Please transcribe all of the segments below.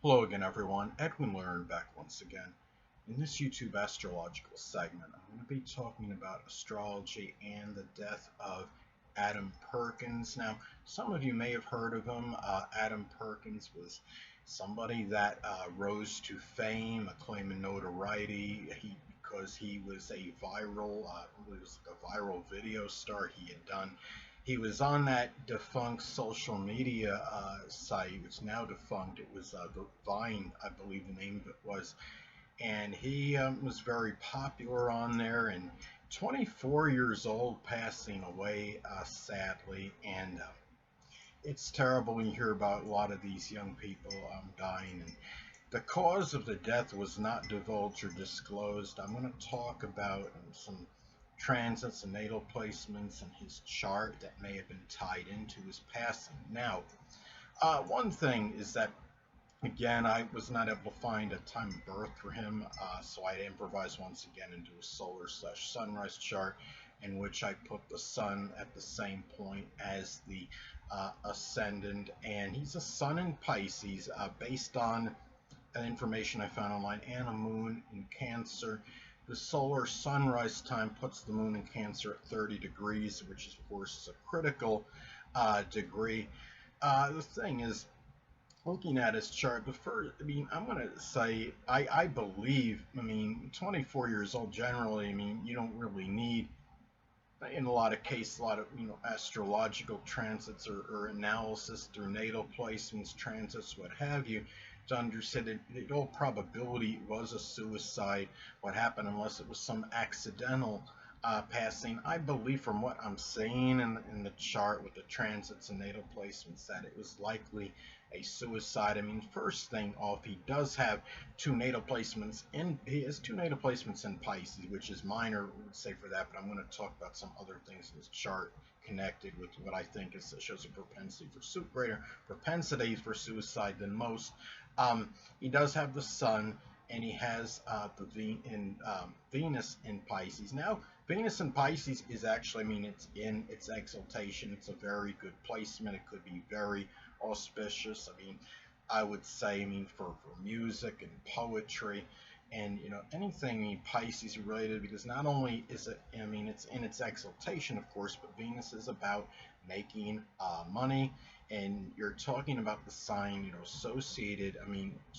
Hello again, everyone. Edwin Learnard back once again. In this YouTube astrological segment, I'm going to be talking about astrology and the death of Adam Perkins. Now, some of you may have heard of him. Adam Perkins was somebody that rose to fame, acclaim, and notoriety. Because he was a viral, he was like a viral video star. He was on that defunct social media site. It's now defunct. It was the Vine, I believe the name of it was, and he was very popular on there. And 24 years old, passing away sadly, and it's terrible when you hear about a lot of these young people dying. And the cause of the death was not divulged or disclosed. I'm going to talk about some transits and natal placements in his chart that may have been tied into his passing. Now, one thing is that, again, I was not able to find a time of birth for him, so I improvised once again into a solar/sunrise chart in which I put the sun at the same point as the ascendant, and he's a sun in Pisces, based on information I found online, and a moon in Cancer. The solar sunrise time puts the moon in Cancer at 30 degrees, which is, of course, is a critical degree. The thing is, looking at his chart, I'm going to say, I believe, 24 years old generally, you don't really need, in a lot of cases, a lot of astrological transits or analysis through natal placements, transits, what have you, to understand that in all probability it was a suicide. What happened, unless it was some accidental passing. I believe, from what I'm seeing in the chart with the transits and natal placements, that it was likely a suicide. First thing off, he does have he has two natal placements in Pisces, which is minor, we would say, for that, but I'm going to talk about some other things in his chart connected with what I think shows a greater propensity for suicide than most. He does have the sun, and he has Venus in Pisces. Now, Venus in Pisces is actually, it's in its exaltation. It's a very good placement. It could be very auspicious. I would say, for music and poetry and, anything, Pisces related, because not only is it, it's in its exaltation, of course, but Venus is about making money. And you're talking about the sign, associated.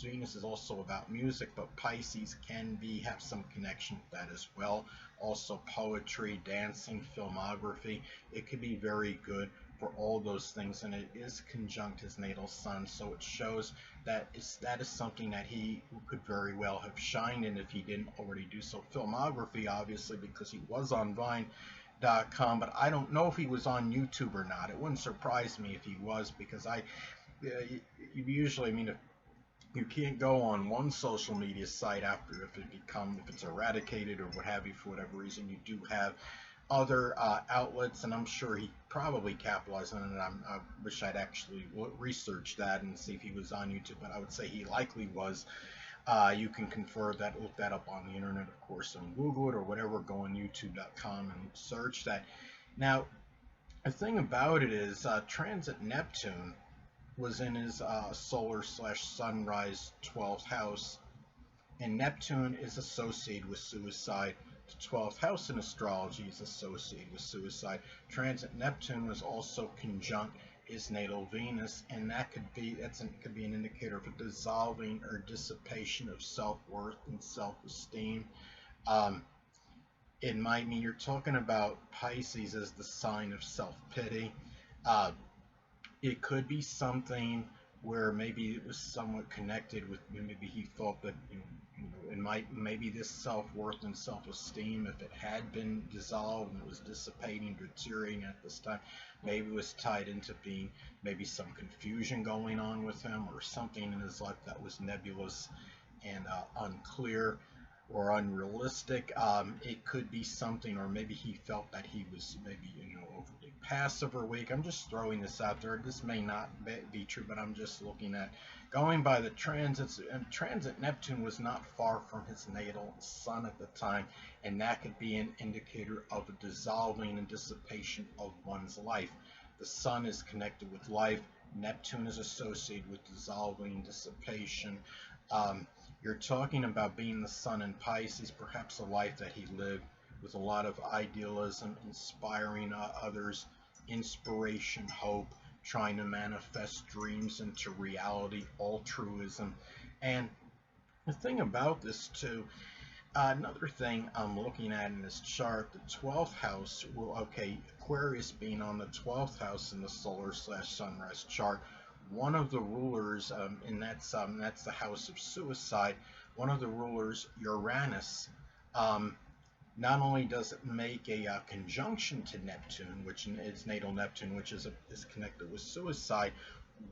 Venus is also about music, but Pisces have some connection with that as well. Also, poetry, dancing, filmography. It could be very good for all those things, and it is conjunct his natal sun, so it shows that is something that he could very well have shined in if he didn't already do so. Filmography, obviously, because he was on Vine.com, but I don't know if he was on YouTube or not. It wouldn't surprise me if he was, because usually, if you can't go on one social media site after if it's eradicated or what have you, for whatever reason, you do have other outlets, and I'm sure he probably capitalized on it. I wish I'd actually researched that and see if he was on YouTube, but I would say he likely was. You can confirm that, look that up on the internet, of course, and Google it or whatever. Go on YouTube.com and search that. Now, the thing about it is, transit Neptune was in his solar/sunrise 12th house, and Neptune is associated with suicide. The 12th house in astrology is associated with suicide. Transit Neptune was also conjunct his natal Venus, and that could be an indicator of a dissolving or dissipation of self-worth and self-esteem. It might mean you're talking about Pisces as the sign of self-pity. It could be something where maybe it was somewhat connected with, maybe he thought that maybe this self-worth and self-esteem, if it had been dissolved and it was dissipating, deteriorating at this time, maybe it was tied into being maybe some confusion going on with him, or something in his life that was nebulous and unclear or unrealistic. It could be something, or maybe he felt that he was maybe overly passive or weak. I'm just throwing this out there. This may not be true, but I'm just looking at, going by the transits. And transit Neptune was not far from his natal sun at the time, and that could be an indicator of a dissolving and dissipation of one's life. The sun is connected with life. Neptune is associated with dissolving, dissipation. You're talking about being the sun in Pisces, perhaps a life that he lived with a lot of idealism, inspiring others, inspiration, hope, trying to manifest dreams into reality, altruism. And the thing about this too, another thing I'm looking at in this chart, the 12th house, well, okay, Aquarius being on the 12th house in the solar/sunrise chart, one of the rulers, and that's the house of suicide. One of the rulers, Uranus, um, not only does it make a conjunction to Neptune, which is natal Neptune, which is connected with suicide,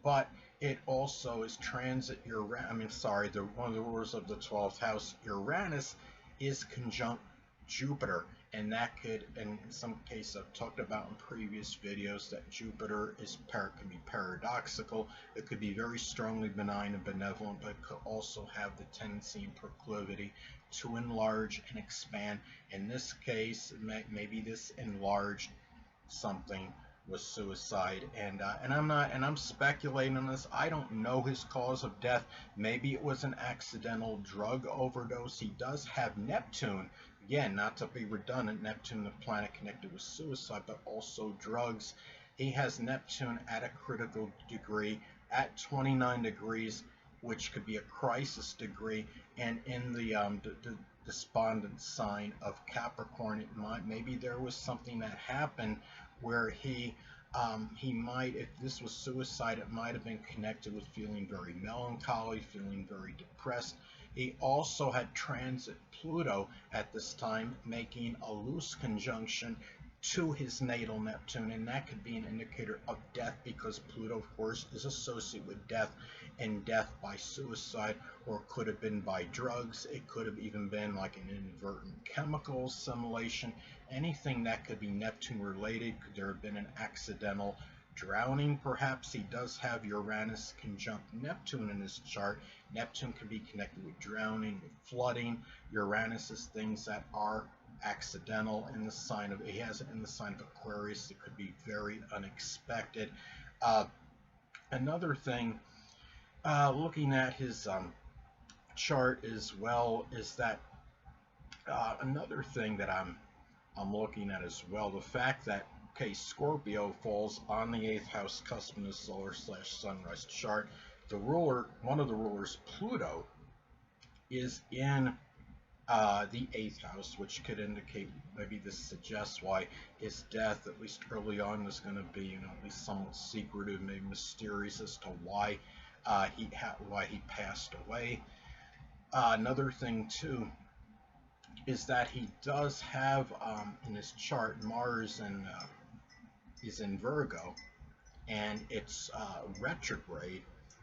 but it also is transit Uranus. I mean, sorry, one of the rulers of the 12th house, Uranus, is conjunct Jupiter, and that could, in some cases, I've talked about in previous videos that Jupiter can be paradoxical. It could be very strongly benign and benevolent, but it could also have the tendency and proclivity to enlarge and expand. In this case, maybe this enlarged something was suicide, and I'm speculating on this. I don't know his cause of death. Maybe it was an accidental drug overdose. He does have Neptune, again, not to be redundant, Neptune, the planet connected with suicide, but also drugs. He has Neptune at a critical degree at 29 degrees, which could be a crisis degree, and in the despondent sign of Capricorn. Maybe there was something that happened where he might, if this was suicide, it might have been connected with feeling very melancholy, feeling very depressed. He also had transit Pluto at this time, making a loose conjunction to his natal Neptune, and that could be an indicator of death, because Pluto, of course, is associated with death, and death by suicide, or it could have been by drugs. It could have even been like an inadvertent chemical assimilation. Anything that could be Neptune related. Could there have been an accidental drowning? Perhaps. He does have Uranus conjunct Neptune in his chart. Neptune can be connected with drowning, with flooding. Uranus is things that are accidental. In the sign of, he has it in the sign of Aquarius. It could be very unexpected. Another thing, looking at his chart as well, is that another thing that I'm looking at as well, the fact that, okay, Scorpio falls on the 8th house cusp in the solar/sunrise chart. The ruler, one of the rulers, Pluto, is in the 8th house, which could indicate, maybe this suggests why his death, at least early on, was going to be, at least somewhat secretive, maybe mysterious as to why he passed away. Another thing too is that he does have in his chart, Mars is in Virgo, and it's retrograde.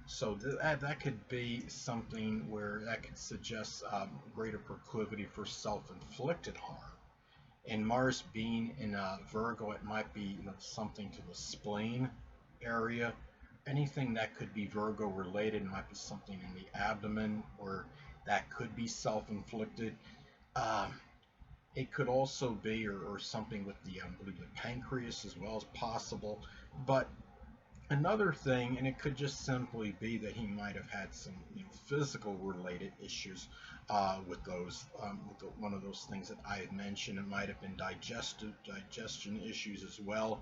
So that could be something where that could suggest greater proclivity for self-inflicted harm. And Mars being in Virgo, it might be something to the spleen area. Anything that could be Virgo related might be something in the abdomen, or that could be self-inflicted. It could also be, or something with the, I believe, the pancreas as well as possible. But another thing, and it could just simply be that he might have had some physical related issues with those, one of those things that I had mentioned. It might have been digestion issues as well.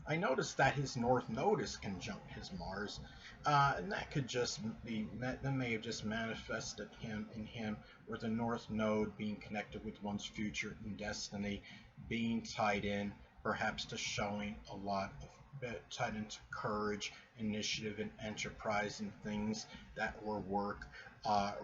I noticed that his North Node is conjunct his Mars, and that could just be, that may have just manifested in him, where the North Node being connected with one's future and destiny, being tied in, perhaps to showing a lot of, tied into courage, initiative, and enterprise, and things that were work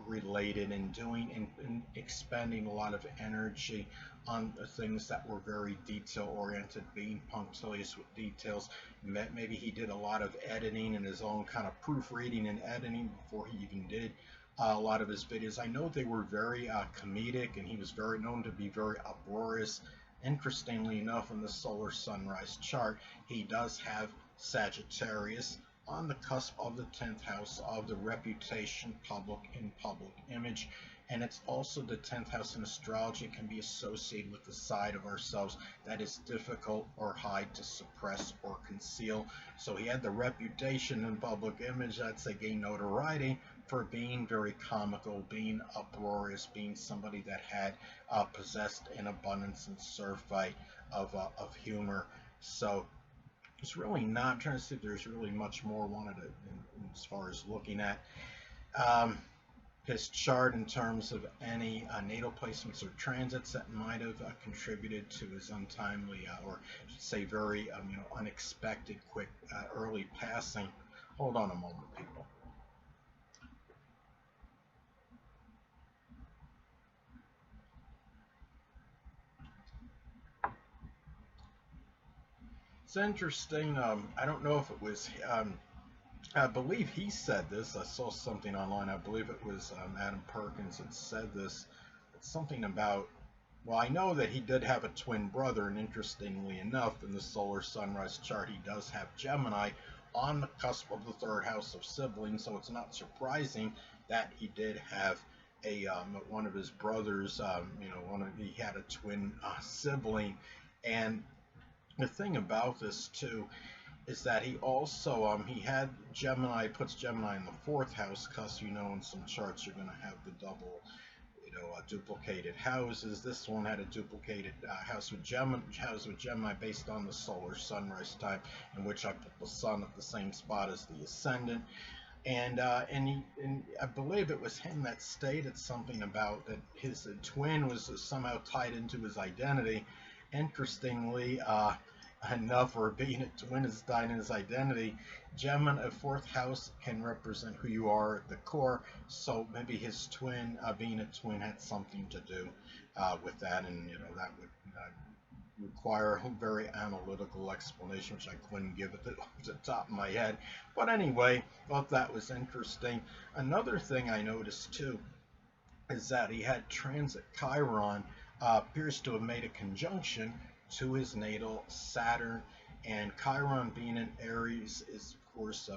related, and doing and expending a lot of energy on things that were very detail oriented, being punctilious with details. Maybe he did a lot of editing and his own kind of proofreading and editing before he even did a lot of his videos. I know they were very comedic, and he was very known to be very uproarious. Interestingly enough, in the solar sunrise chart, he does have Sagittarius on the cusp of the 10th house of the reputation, public, and public image. and it's also the 10th house in astrology. Can be associated with the side of ourselves that is difficult or hide to suppress or conceal. So he had the reputation in public image, I'd say gain notoriety, for being very comical, being uproarious, being somebody that had possessed an abundance and surfeit of humor. So it's really not, I'm trying to see if there's really much more wanted to, as far as looking at um, his chart in terms of any natal placements or transits that might have contributed to his untimely, or I should say very unexpected, quick, early passing. Hold on a moment, people. It's interesting. I don't know if it was. I believe he said this. I saw something online. I believe it was Adam Perkins that said this. It's something about. Well, I know that he did have a twin brother, and interestingly enough, in the solar sunrise chart, he does have Gemini on the cusp of the third house of siblings. So it's not surprising that he did have a one of his brothers. He had a twin sibling, and the thing about this too is that he also he had Gemini, puts Gemini in the fourth house, because in some charts you're going to have the double duplicated houses. This one had a duplicated house with Gemini based on the solar sunrise time, in which I put the sun at the same spot as the ascendant. And I believe it was him that stated something about that his twin was somehow tied into his identity. Interestingly enough, or being a twin is tied in his identity, Gemini, a fourth house, can represent who you are at the core. So maybe his twin, being a twin, had something to do with that, and that would require a very analytical explanation, which I couldn't give it off the top of my head. But anyway, thought that was interesting. Another thing I noticed too is that he had transit Chiron, appears to have made a conjunction to his natal Saturn, and Chiron being in Aries is, of course,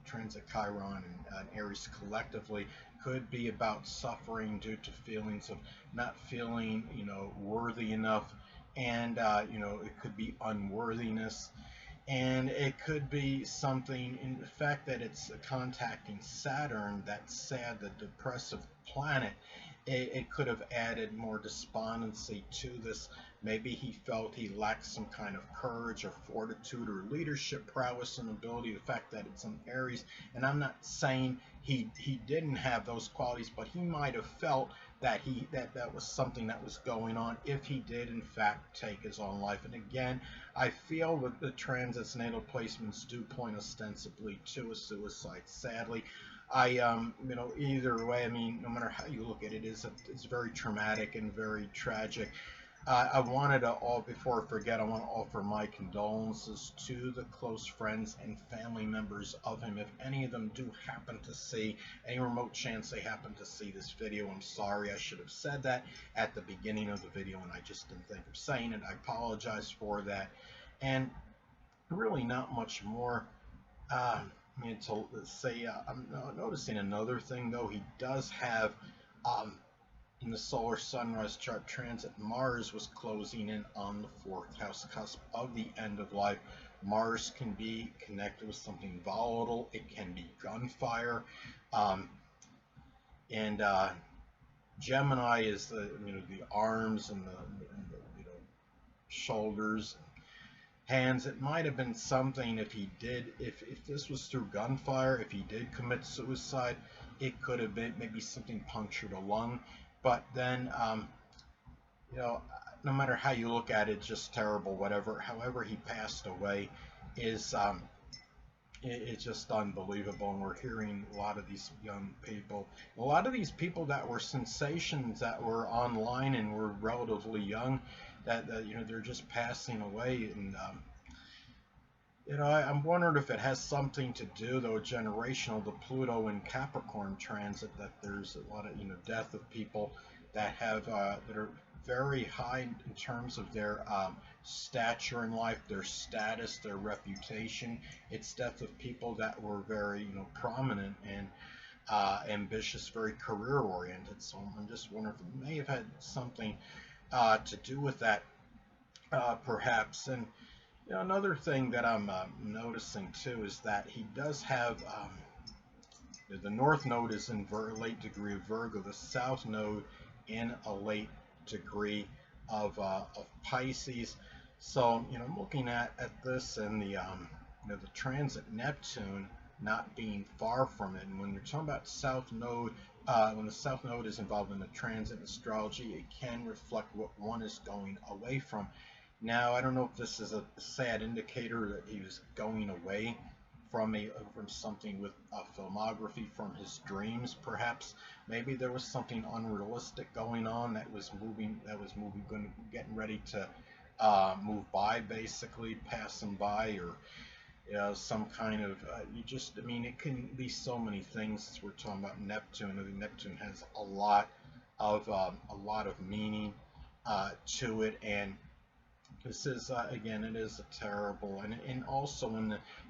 transit Chiron and Aries collectively could be about suffering due to feelings of not feeling, worthy enough, and it could be unworthiness, and it could be something in the fact that it's contacting Saturn, that sad, the depressive planet. It could have added more despondency to this. Maybe he felt he lacked some kind of courage or fortitude or leadership prowess and ability. The fact that it's in Aries, and I'm not saying he didn't have those qualities, but he might have felt that that was something that was going on if he did in fact take his own life. And again, I feel that the transits natal placements do point ostensibly to a suicide. Sadly, either way, no matter how you look at it, it's very traumatic and very tragic. I wanted to, before I forget, I want to offer my condolences to the close friends and family members of him. If any of them do happen to see, any remote chance they happen to see this video, I'm sorry. I should have said that at the beginning of the video, and I just didn't think of saying it. I apologize for that. And really not much more to say. I'm noticing another thing, though. He does have in the solar sunrise chart transit, Mars was closing in on the fourth house cusp of the end of life. Mars can be connected with something volatile. It can be gunfire, and Gemini is the arms and the shoulders, hands. It might have been something if this was through gunfire, if he did commit suicide, it could have been maybe something punctured a lung. But then, no matter how you look at it, it's just terrible. However he passed away is it's just unbelievable. And we're hearing a lot of these young people, a lot of these people that were sensations, that were online and were relatively young, that they're just passing away. And I'm wondering if it has something to do, though, generational, the Pluto and Capricorn transit, that there's a lot of death of people that have that are very high in terms of their stature in life, their status, their reputation. It's death of people that were very prominent, and ambitious, very career oriented. So I'm just wondering if it may have had something to do with that, perhaps. And another thing that I'm noticing too is that he does have the north node is in late degree of Virgo, the south node in a late degree of Pisces. So I'm looking at this and the transit Neptune not being far from it. And when you're talking about south node, when the south node is involved in the transit astrology, it can reflect what one is going away from. Now, I don't know if this is a sad indicator that he was going away from something with filmography from his dreams, perhaps. Maybe there was something unrealistic going on that was moving, getting ready to move by, basically pass him by, or some kind of I mean, it can be so many things. We're talking about Neptune. I think Neptune has a lot of meaning to it, and this is again, it is a terrible, and also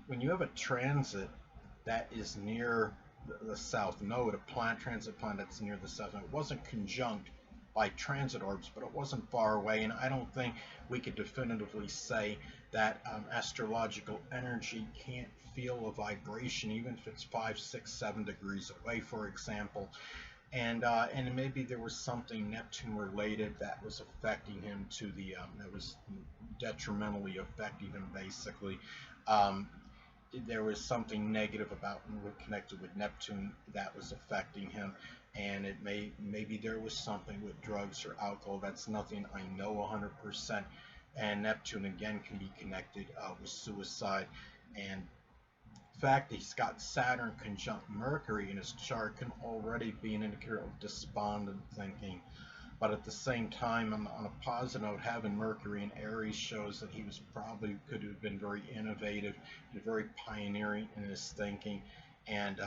when you have a transit that is near the south node, a transit planet that's near the south node. It wasn't conjunct by transit orbs, but it wasn't far away, and I don't think we could definitively say that astrological energy can't feel a vibration, even if it's 5, 6, 7 degrees away, for example. And maybe there was something Neptune related that was affecting him that was detrimentally affecting him, basically. Um, there was something negative about connected with Neptune that was affecting him, and maybe there was something with drugs or alcohol. That's nothing I know 100%. And Neptune again can be connected with suicide, and the fact that he's got Saturn conjunct Mercury in his chart can already be an indicator of despondent thinking. But at the same time, on a positive note, having Mercury in Aries shows that he could have been very innovative and very pioneering in his thinking. And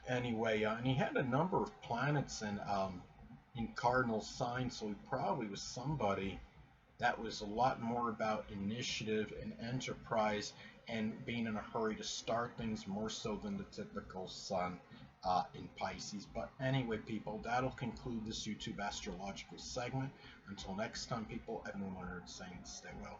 anyway, and he had a number of planets in cardinal signs, so he probably was somebody that was a lot more about initiative and enterprise and being in a hurry to start things, more so than the typical sun in Pisces. But anyway, people, that'll conclude this YouTube astrological segment. Until next time, people, Edwin Learnard saying stay well.